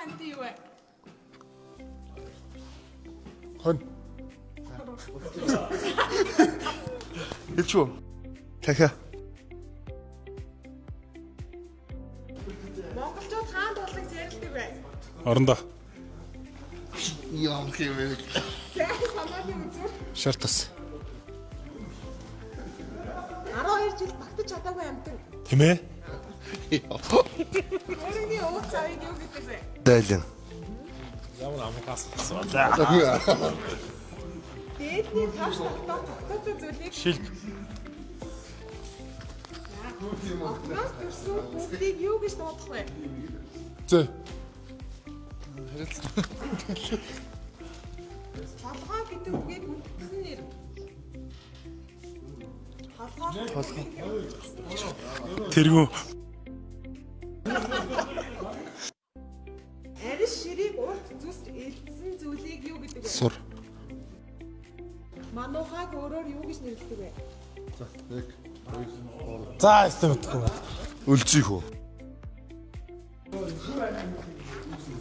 ханти юу вэ? Хон. Хэлчихв. Дахиа. Монголчууд хаан тулаг зэрэлдэг вэ? Орондоо. Яам хэмээг. Сайн санааны үзүүр. Шартас. 12 жил багтаж чадаагүй амтан. Тийм ээ. Өөрийн ууц цавыг юу гэдэг вэ? Дайлан. Ямар амгаас асуу. Дээдний тааш тогтоотой зүйлийг Шилд. Октоос төрсөн бүгдийг юу гэж дуудах вэ? Зөө. Толгой гэдэг үгийг хүндсэн нэр. Толгой. Тэргүү. Арис ширийг урт зүсч элдсэн зүйлийг юу гэдэг вэ? Сур. Манухайг өөрөөр юу гэж нэрлэдэг вэ? За, эсвэл Үлзий хөө.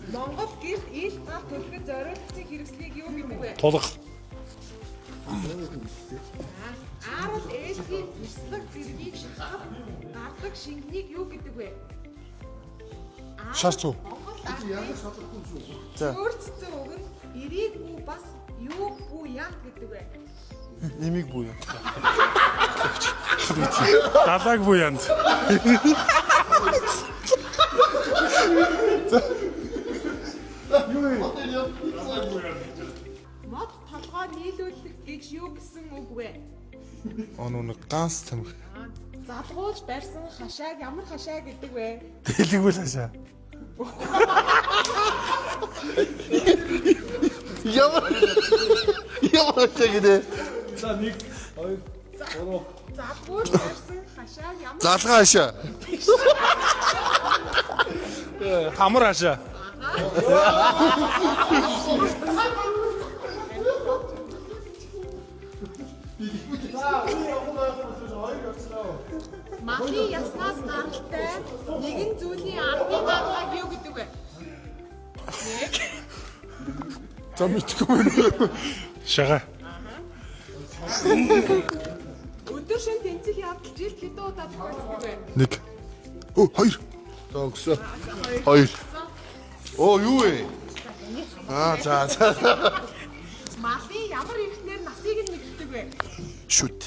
Монгол гэрт ил гал төлөхөд зориулсан хэрэгслийг юу гэдэг вэ? тулах. Аарал ээлжийн туслаг зэргийг шахах гардаг шингэнийг юу гэдэг вэ? Шар цуу. Монгол ардын За. өөрчлөлтөө үг нь эрийг бүү бас юу бүү яа гэдэг вэ? Имийг бүү юм. Далайг буу янз. Мод толгой нийлүүлэх гэж юу гэсэн үг вэ? Оноо ганц тамхи. Залгуулж барьсан хашааг ямар хашаа гэдэг вэ? Дэлгүүл хашаа. Ямар чигээр. Залгуулж барьсан хашааг ямар Залгаа хашаа. Хамар хашаа. Махи яснаас гаралтай нэгэн зүйлийн ардын даргааг юу гэдэг вэ? За мэдгүй. Шага. Өдөр шин тэнцэх явдал жилд хэдэн удаа тохиолддог вэ? Нэг. Оо, хоёр. За өгсөө. Хоёр. Оо, юу вэ? За. Малын ямар эрхнэр насыг нь мэддэг вэ? Шүт.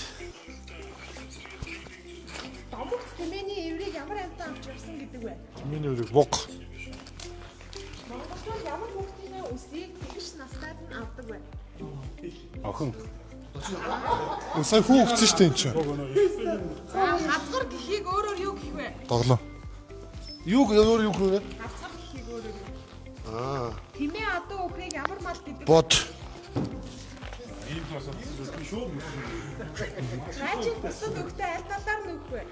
Домогт тэмээний эврийг ямар амтан авч явсан гэдэг вэ? Миний үрэг буг. Монголчууд ямар хүүхдийн өсийг тэгш настайд нь авдаг вэ? Охин. Сая хүү өгсөн шүү дээ энэ чинь. За хазгар гэхийг өөрөөр юу гэх вэ? Доглоо. Юу өөр юу гэнэ? Хазгар гэхийг өөрөөр юу? Аа. Тэмээ адуу өхрийг ямар мал гэдэг вэ? Бод. Хайчиг бусад өхтэй аль талаар нөхөх вэ?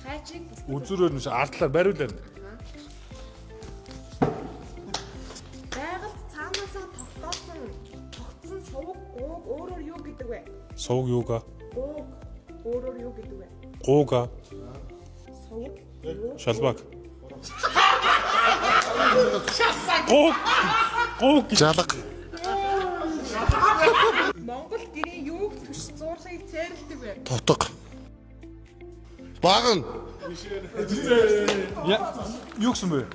Хайчиг Үзүүрээр нь ардлаар бариулаад. байгальд цаанаасаа тогтсон сувг ууг өөрөөр юу гэдэг вэ? Сувг юуга? Ууг өөрөөр юу гэдэг вэ? Гууга. Сувг Шалбаг. Гууг. Жалга. Монгол гэрийн юуг төш зуурхыг цайрладаг вэ? Тутга. Баган. Юу гэсэн бэ?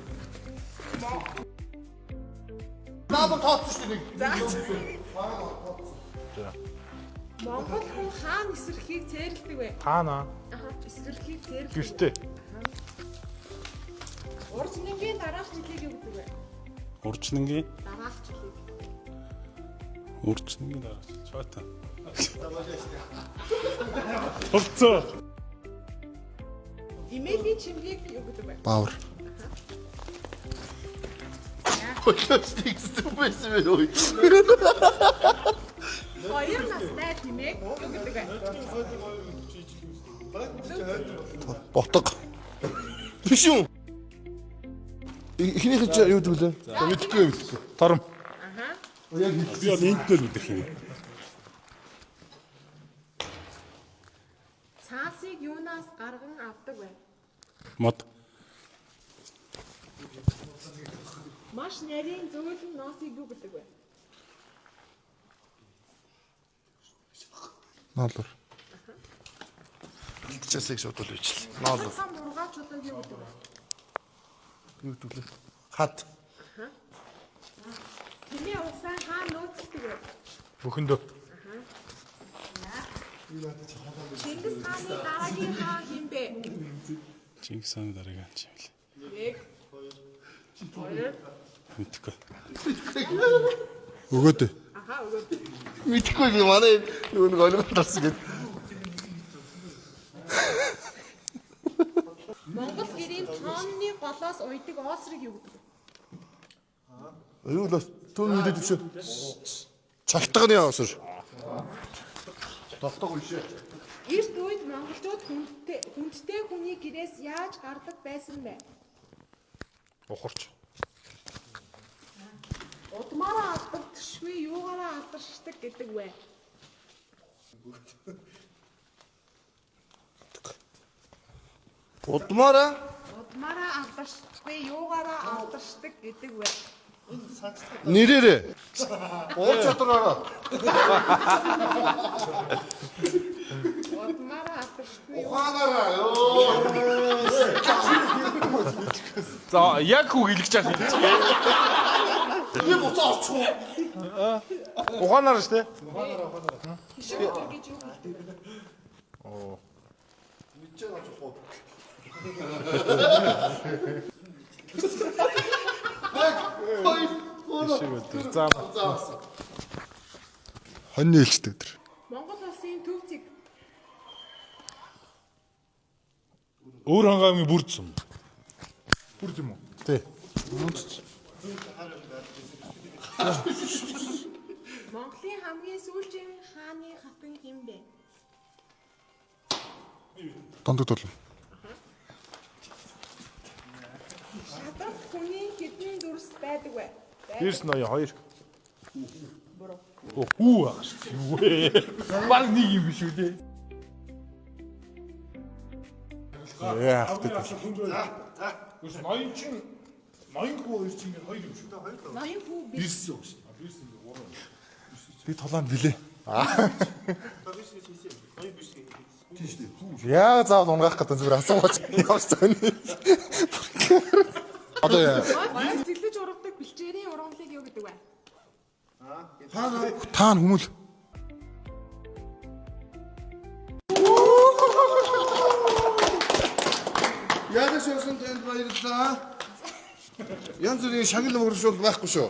Баба тооцсон шүү дээ. Монгол хүн хаана эсрэхийг цайрладаг вэ? Хаана? Эсрэхийг цайрладаг. Гэртээ. Уржнынгийн дараах жилийг юу гэдэг вэ? Урчнангийн. Дараах жилийг. Урчнангийн дараа. Чота. Толцоо. Имэйлийн чимгийг юу гэдэг вэ? Баавар. Хөлөөсдийгсэн байсан бэ ой. Хоёр настай тимээг юу гэдэг вэ? Ботго. Биш үү? Эхнийх нь юу гэвэл? Мэдхгүй юм. Тором. Аха. Би бол энд дээр мэдэх юм. Цаасыг юунаас гарган авдаг вэ? Мод. Маш нарийн зөөлөн ноосыг юу гэдэг вэ? Ноолор. Илтчээсийг шууд л bijл. Ноолор. Хам ургаачудаа юу гэдэг вэ? Юу гэдэг вэ? Хад. Тэний усаа хаа нөөцлөг вэ? Бүхэндөө. Чингис хааны дараагийн хаан хэн бэ? Чингис хааны дараагийн хаан юм лээ. 1 2 Мэдхгүй. Өгөөд. Аха өгөөд. Мэдхгүй би манай нөгөө нэг ойлгоод тарсан гэдэг. Монгол гэрийн тооны голоос уйдаг оосрыг юу гэдэг вэ? Юу л түн мэдээд биш. Чагтганы осор. Толтог үйшээ. Эрт үед монголчууд хүндтэй хүний гэрээс яаж гардаг байсан бэ? Ухарч. Удмаараа алдагдчихгүй юугаараа алдаршдаг гэдэг вэ? Удмаараа Удмаараа алдаршгүй юугаараа алдаршдаг гэдэг вэ? нэрээрээ. Уур чадвараараа. Удмаараа алдаршгүй Ухаанаараа. За яг үг хэлж байгаа юм. Би буцаа орчих уу? Ухаанаар шүү дээ. хишиг гэж юу гэдэг вэ? Мэдчихэж байгаа ч уу. За Хоньны ээлжтэй өдр. Монгол улсын төв зэг өөр хангамын бүрдсэн. Бүрд юм уу? Тий. Монголын хамгийн сүүлчийн хааны хатан хэн бэ? Тондог толон. Шатарт хүний хэдэн дүрс байдаг вэ? Дээрс ноё 2. Хүү аа шүү. Баг нэг юм биш үү дээ. Яах вэ? Үс ноён чин ноён хүү 2 чин 2 юм шүү. Ноён хүү биш. Би толоонд билээ. Яа заавал унгаах гэдэг зүгээр асуугач. Ямар сони. Одоо Монгол зэглэж ургадаг бэлчээрийн ургамлыг юу гэдэг вэ? таан хүмүүл. Яагаад шоусан тэнд баярлалаа. Янз бүрийн шагнал мөрөшөнд байхгүй шүү.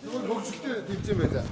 Нөгөө хөгжөлтэй дэмжсэн байлаа.